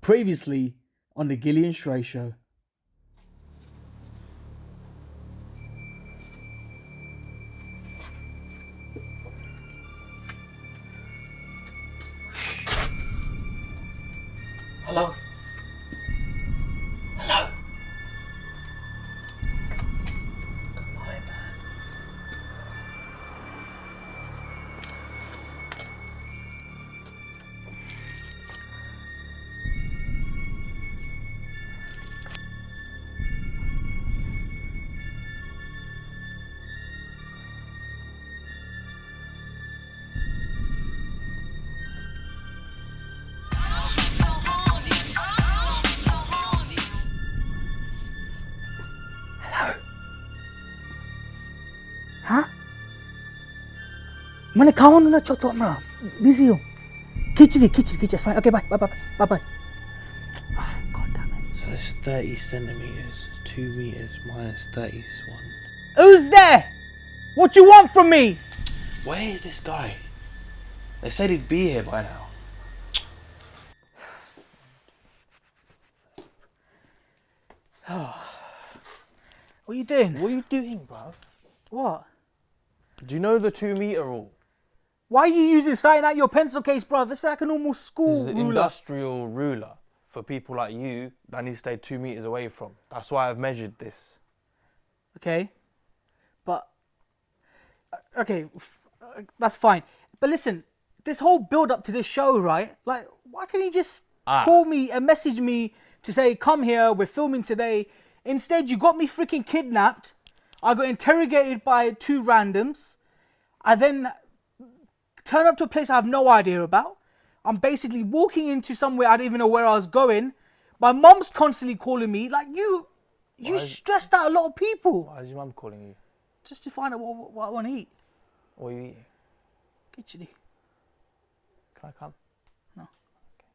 Previously on the Gillie Shraii show. Hello? Hello? Come on, man. Huh? Mana kawan nak cakap mana? Busy yo. Kitchen, it's fine. Okay, bye. God damn it. So it's 30 centimetres, 2 metres minus 31. Who's there? What you want from me? Where is this guy? They said he'd be here by now. What are you doing? What are you doing, bruv? What? Do you know the 2 metre rule? Why are you using something like your pencil case, bro? This is like a normal school This is an ruler. industrial ruler for people like you that need to stay 2 metres away from. That's why I've measured this. Okay. But, okay, that's fine. But listen, this whole build up to this show, right? Like, why can't you just call me and message me to say, come here, we're filming today. Instead, you got me freaking kidnapped. I got interrogated by 2 randoms. I then turn up to a place I have no idea about. I'm basically walking into somewhere I don't even know where I was going. My mum's constantly calling me. Like, you stressed out a lot of people. Why is your mum calling you? Just to find out what I want to eat. What are you eating? Kitchen. Can I come? No. Okay.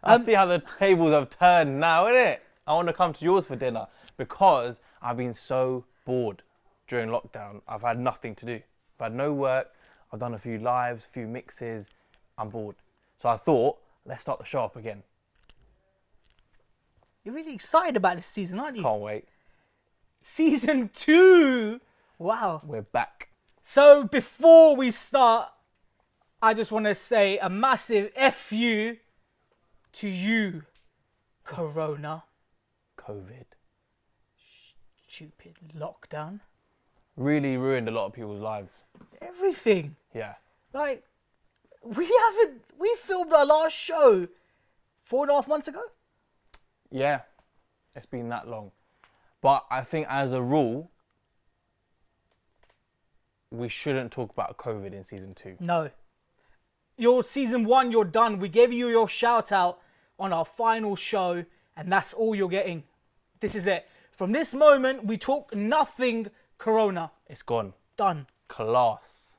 I see how the tables have turned now, innit? I want to come to yours for dinner because I've been so bored during lockdown. I've had nothing to do. I've had no work. I've done a few lives, a few mixes. I'm bored. So I thought, let's start the show up again. You're really excited about this season, aren't you? Can't wait. Season 2! Wow. We're back. So before we start, I just want to say a massive F you to you, Corona. COVID. Stupid lockdown. Really ruined a lot of people's lives. Everything. Yeah. Like, we filmed our last show 4.5 months ago. Yeah. It's been that long. But I think as a rule, we shouldn't talk about COVID in season 2. No. Your season 1, you're done. We gave you your shout out on our final show, and that's all you're getting. This is it. From this moment, we talk nothing Corona. It's gone. Done. Class.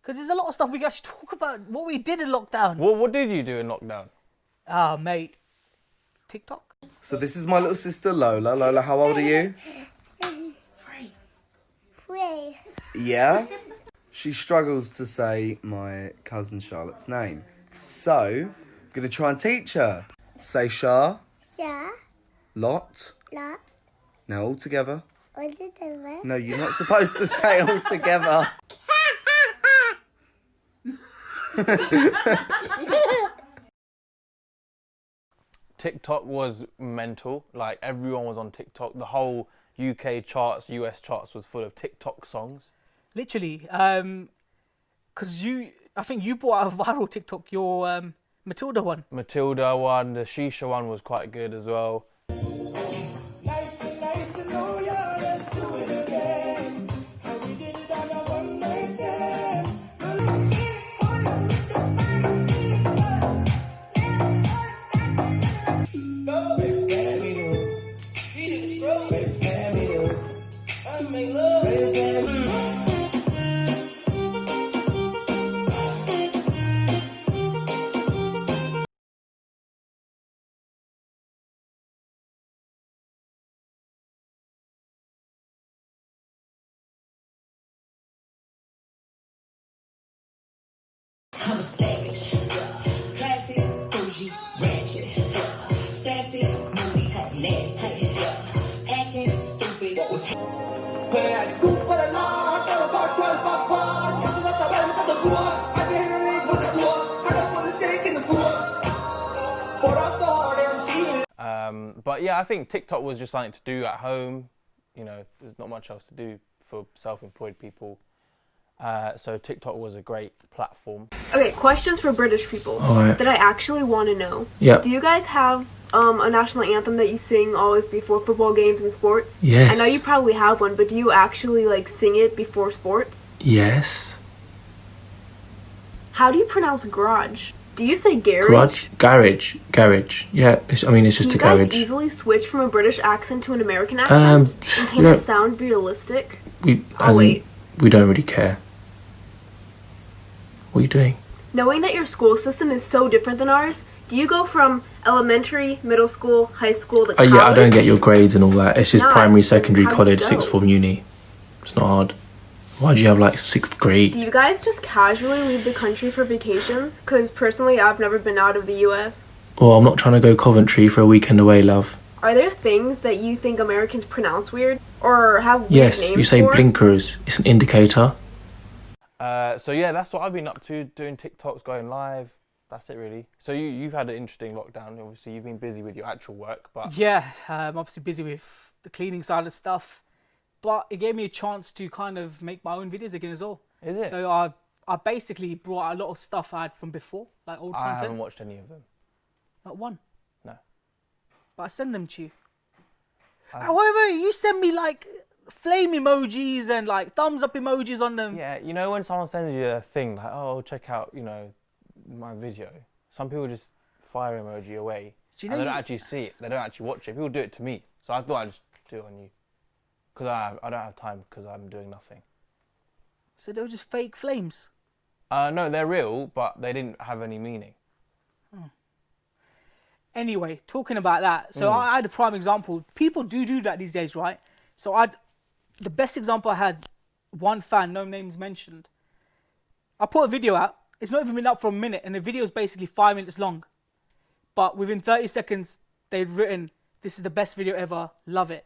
Because there's a lot of stuff we can actually talk about. What we did in lockdown. What did you do in lockdown? Ah, mate. TikTok? So this is my little sister Lola. Lola, how old are you? 3. Yeah? She struggles to say my cousin Charlotte's name. So, I'm going to try and teach her. Say Char, Ja. lot. La. Now all together. All together. No, you're not supposed to say all together. TikTok was mental. Like, everyone was on TikTok. The whole UK charts, US charts was full of TikTok songs. Literally. Because I think you brought out a viral TikTok, your Matilda one. Matilda one, the Shisha one was quite good as well. I'm a savage, classy, bougie, ratchet. But yeah, I think TikTok was just something to do at home. You know, there's not much else to do for self-employed people. So TikTok was a great platform. Okay, questions for British people that I actually want to know. Yeah. Do you guys have a national anthem that you sing always before football games and sports? Yes. I know you probably have one, but do you actually like sing it before sports? Yes. How do you pronounce garage? Do you say garage? Garage. Yeah, it's just Can a you guys garage. easily switch from a British accent to an American accent? And can it sound realistic? We don't really care. What are you doing? Knowing that your school system is so different than ours, do you go from elementary, middle school, high school to college? Yeah, I don't get your grades and all that. It's just primary, secondary, How does college, it go? sixth form, uni. It's not hard. Why do you have like 6th grade? Do you guys just casually leave the country for vacations? Because personally, I've never been out of the US. Well, I'm not trying to go Coventry for a weekend away, love. Are there things that you think Americans pronounce weird? Or have weird Yes, names you say for? blinkers. It's an indicator. So yeah, that's what I've been up to, doing TikToks, going live. That's it really. So you've had an interesting lockdown. Obviously, you've been busy with your actual work, but Yeah, I'm obviously busy with the cleaning side of stuff, but it gave me a chance to kind of make my own videos again as well. Is it? So I basically brought out a lot of stuff I had from before, like old I content. haven't watched any of them. Not one. No. But I send them to you. Wait, you send me like flame emojis and like thumbs up emojis on them. Yeah, you know when someone sends you a thing like, oh, check out, my video. Some people just fire emoji away. Do you And know they don't actually see it. They don't actually watch it. People do it to me. So I thought I'd just do it on you. Because I don't have time because I'm doing nothing. So they were just fake flames. No, they're real, but they didn't have any meaning. Anyway, talking about that, so I had a prime example. People do that these days, right? So the best example I had, one fan, no names mentioned. I put a video out. It's not even been up for a minute, and the video is basically 5 minutes long. But within 30 seconds, they'd written, "This is the best video ever. Love it."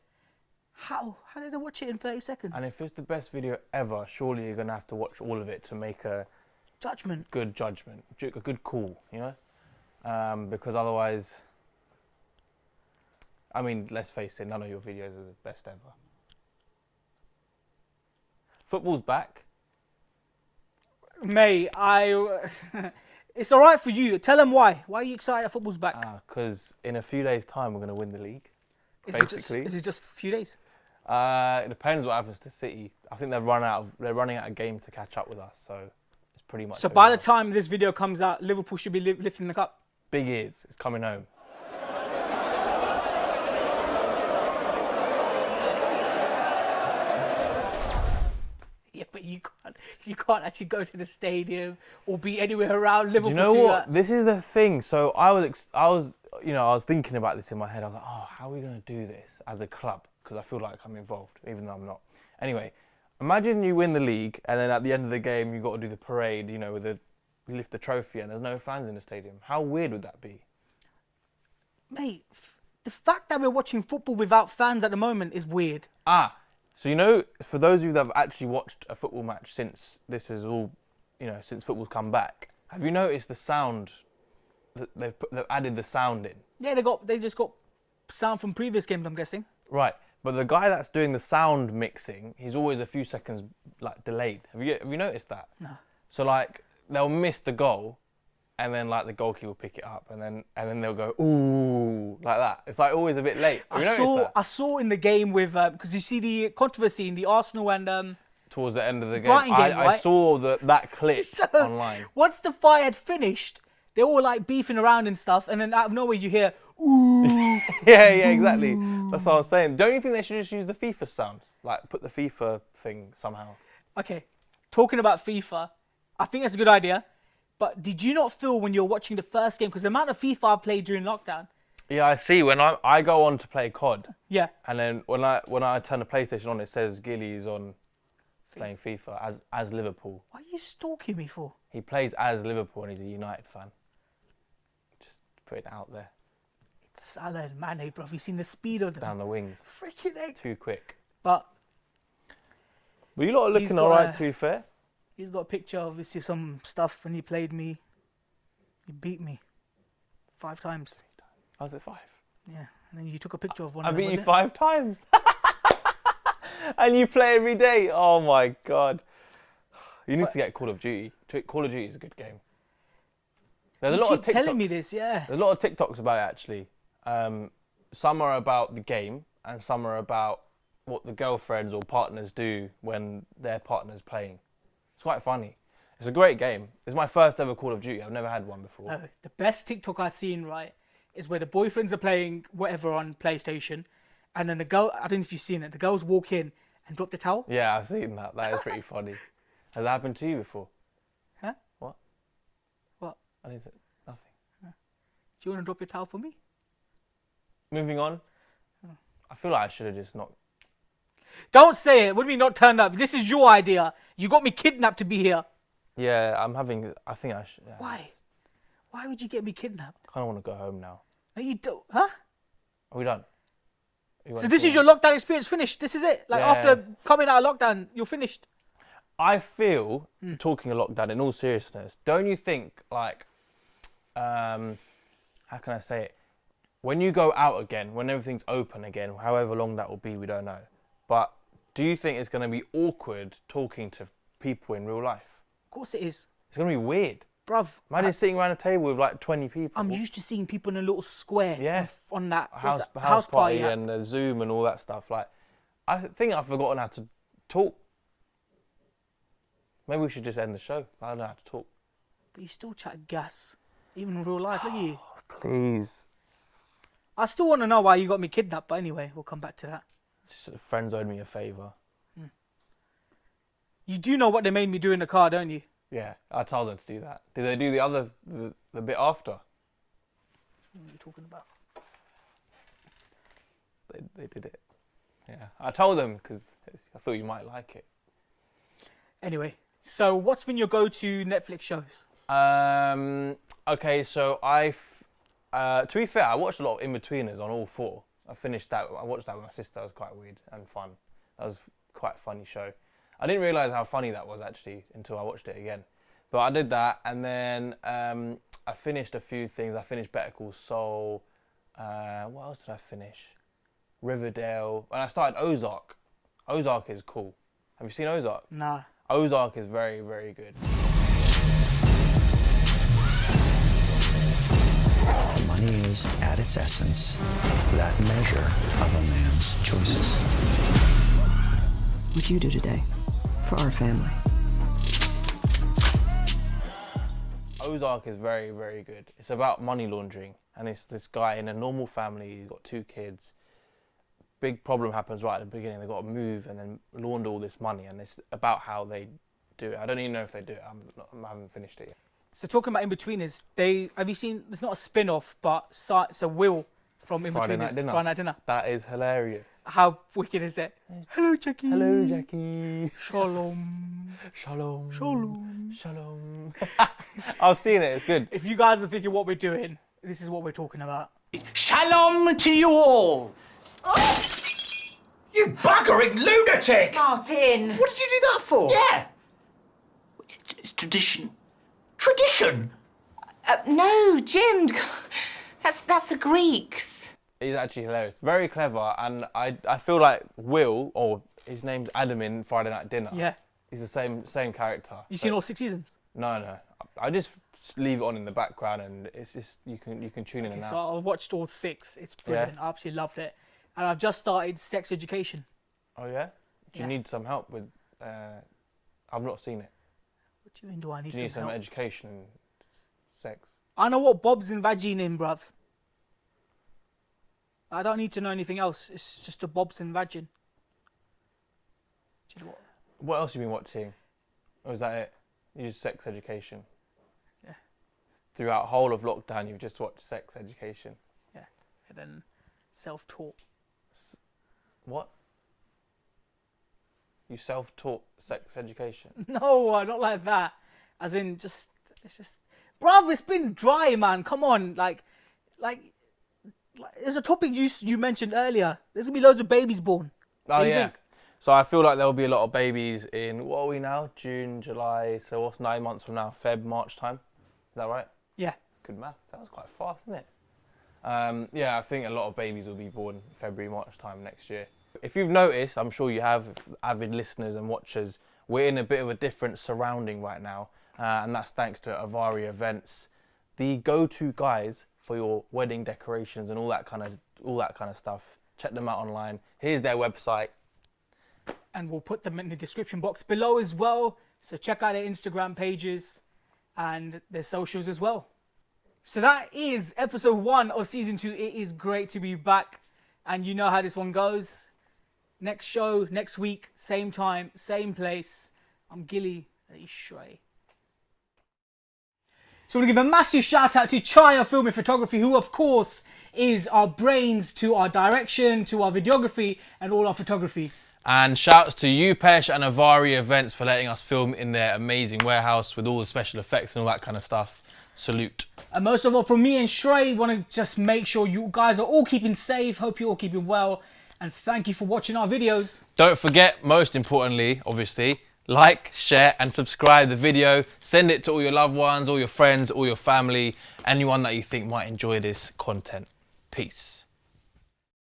How did they watch it in 30 seconds? And if it's the best video ever, surely you're going to have to watch all of it to make a Judgment. good judgment, a good call, because otherwise, I mean, let's face it, none of your videos are the best ever. Football's back. Mate, it's all right for you. Tell them why. Why are you excited that football's back? Because in a few days' time, we're going to win the league. Is it just a few days? It depends what happens to City. I think they're running out of games to catch up with us, so it's pretty much. So by the time this video comes out, Liverpool should be lifting the cup. Big ears, it's coming home. Yeah, but you can't actually go to the stadium or be anywhere around Liverpool. Do you know to what? This is the thing. So I was thinking about this in my head. I was like, oh, how are we going to do this as a club? Because I feel like I'm involved, even though I'm not. Anyway, imagine you win the league, and then at the end of the game, you've got to do the parade, lift the trophy, and there's no fans in the stadium. How weird would that be? Mate, the fact that we're watching football without fans at the moment is weird. So for those of you that have actually watched a football match since this is all, since football's come back, have you noticed the sound? They've added the sound in. Yeah, they just got sound from previous games, I'm guessing. Right, but the guy that's doing the sound mixing, he's always a few seconds delayed. Have you noticed that? No. So they'll miss the goal, and then the goalkeeper will pick it up, and then they'll go ooh like that. It's always a bit late. Have you noticed that? I saw in the game with because you see the controversy in the Arsenal and towards the end of the game, Brighton game, I right? saw that clip So, online. Once the fight had finished, they were all beefing around and stuff, and then out of nowhere you hear ooh. Yeah, exactly. That's what I was saying. Don't you think they should just use the FIFA sound? Put the FIFA thing somehow. Okay, talking about FIFA, I think that's a good idea. But did you not feel when you were watching the first game, because the amount of FIFA I played during lockdown? Yeah, I see. When I go on to play COD, Yeah. and then when I turn the PlayStation on, it says Gillie is on playing FIFA as Liverpool. What are you stalking me for? He plays as Liverpool and he's a United fan. Just put it out there. It's Salah and Mane, bro. Have you seen the speed of them? Down the wings. Freaking egg. Too quick. But But you lot are looking got alright, a- to be fair. He's got a picture of some stuff when he played me. He beat me 5 times. How's it 5? Yeah, and then you took a picture of one. I of them, beat you was it? 5 times. And you play every day. Oh my god. You need to get Call of Duty. Call of Duty is a good game. There's You a lot of keep TikToks. telling me this, yeah. There's a lot of TikToks about it actually. Some are about the game, and some are about what the girlfriends or partners do when their partner's playing. It's quite funny. It's a great game. It's my first ever Call of Duty. I've never had one before. No, the best TikTok I've seen, right, is where the boyfriends are playing whatever on PlayStation, and then the girl, I don't know if you've seen it, the girls walk in and drop the towel. Yeah, I've seen that. That is pretty funny. Has that happened to you before? Huh? What? What? I need to, nothing. Do you want to drop your towel for me? Moving on. I feel like I should have just not. Don't say it. What do you mean not turned up? This is your idea. You got me kidnapped to be here. Yeah, I think I should. Yeah. Why? Why would you get me kidnapped? I kind of want to go home now. No, you don't. Huh? Are we done? So this is your lockdown experience finished. This is it. Like Yeah. after coming out of lockdown, you're finished. I feel, talking a lockdown, in all seriousness, don't you think, like, how can I say it? When you go out again, when everything's open again, however long that will be, we don't know. But do you think it's going to be awkward talking to people in real life? Of course it is. It's going to be weird. Bruv, Imagine sitting around a table with like 20 people. I'm used to seeing people in a little square Yeah. on that house party app. and Zoom and all that stuff. Like, I think I've forgotten how to talk. Maybe we should just end the show. I don't know how to talk. But you still chat gas, even in real life. Look at you. Please. I still want to know why you got me kidnapped, but anyway, we'll come back to that. Friends owed me a favour. You do know what they made me do in the car, don't you? Yeah, I told them to do that. Did they do the bit after? What are you talking about? They did it. Yeah, I told them because I thought you might like it. Anyway, so what's been your go-to Netflix shows? Okay, so to be fair, I watched a lot of In-Betweeners on all 4. I finished that. I watched that with my sister. That was quite weird and fun. That was quite a funny show. I didn't realise how funny that was actually until I watched it again. But I did that, and then I finished a few things. I finished Better Call Saul. What else did I finish? Riverdale. And I started Ozark. Ozark is cool. Have you seen Ozark? Nah. Ozark is very, very good. Money is, at its essence, that measure of a man's choices. What'd you do today for our family? Ozark is very, very good. It's about money laundering, and it's this guy in a normal family. He's got 2 kids. Big problem happens right at the beginning. They've got to move and then launder all this money, and it's about how they do it. I don't even know if they do it. I haven't finished it yet. So talking about In-Betweeners, have you seen? It's not a spin-off, but it's a Will from In-Betweeners. Friday Night Dinner. Friday Night Dinner. That is hilarious. How wicked is it? Hello, Jackie. Hello, Jackie. Shalom. Shalom. Shalom. Shalom. I've seen it. It's good. If you guys are thinking what we're doing, this is what we're talking about. Shalom to you all! You buggering lunatic! Martin! What did you do that for? Yeah! It's tradition. Tradition? No, Jim. That's the Greeks. He's actually hilarious. Very clever, and I feel like Will, or his name's Adam in Friday Night Dinner. Yeah. He's the same character. You seen all 6 seasons? No. I just leave it on in the background, and it's just you can tune in and So out. I watched all 6. It's brilliant. Yeah. I absolutely loved it. And I've just started Sex Education. Oh yeah? Do you need some help with? I've not seen it. What do you mean? Do I need Do you need some some help? education in sex? I know what bobs and vagine in, bruv. I don't need to know anything else. It's just a bobs and vagine. Do you know what? What else have you been watching? Or is that it? You just sex education. Yeah. Throughout the whole of lockdown, you've just watched sex education. Yeah. And then self-taught. What? You self-taught sex education? No, not like that. As in, it's just, bruv, it's been dry, man. Come on, like, there's a topic you mentioned earlier. There's gonna be loads of babies born. Oh What do you yeah. think? So I feel like there'll be a lot of babies in, what are we now? June, July, so what's 9 months from now? Feb, March time? Is that right? Yeah. Good math. That was quite fast, isn't it? Yeah, I think a lot of babies will be born February, March time next year. If you've noticed, I'm sure you have, avid listeners and watchers, we're in a bit of a different surrounding right now, and that's thanks to Avari Events, the go-to guys for your wedding decorations and all that kind of stuff. Check them out online. Here's their website. And we'll put them in the description box below as well. So check out their Instagram pages and their socials as well. So that is episode 1 of season 2. It is great to be back. And you know how this one goes. Next show, next week, same time, same place. I'm Gillie Shraii. So I want to give a massive shout out to Chaya Film and Photography, who of course is our brains to our direction, to our videography and all our photography. And shouts to Upesh and Avari Events for letting us film in their amazing warehouse with all the special effects and all that kind of stuff. Salute. And most of all, from me and Shraii, want to just make sure you guys are all keeping safe. Hope you're all keeping well. And thank you for watching our videos. Don't forget, most importantly, obviously, like, share and subscribe the video. Send it to all your loved ones, all your friends, all your family, anyone that you think might enjoy this content. Peace.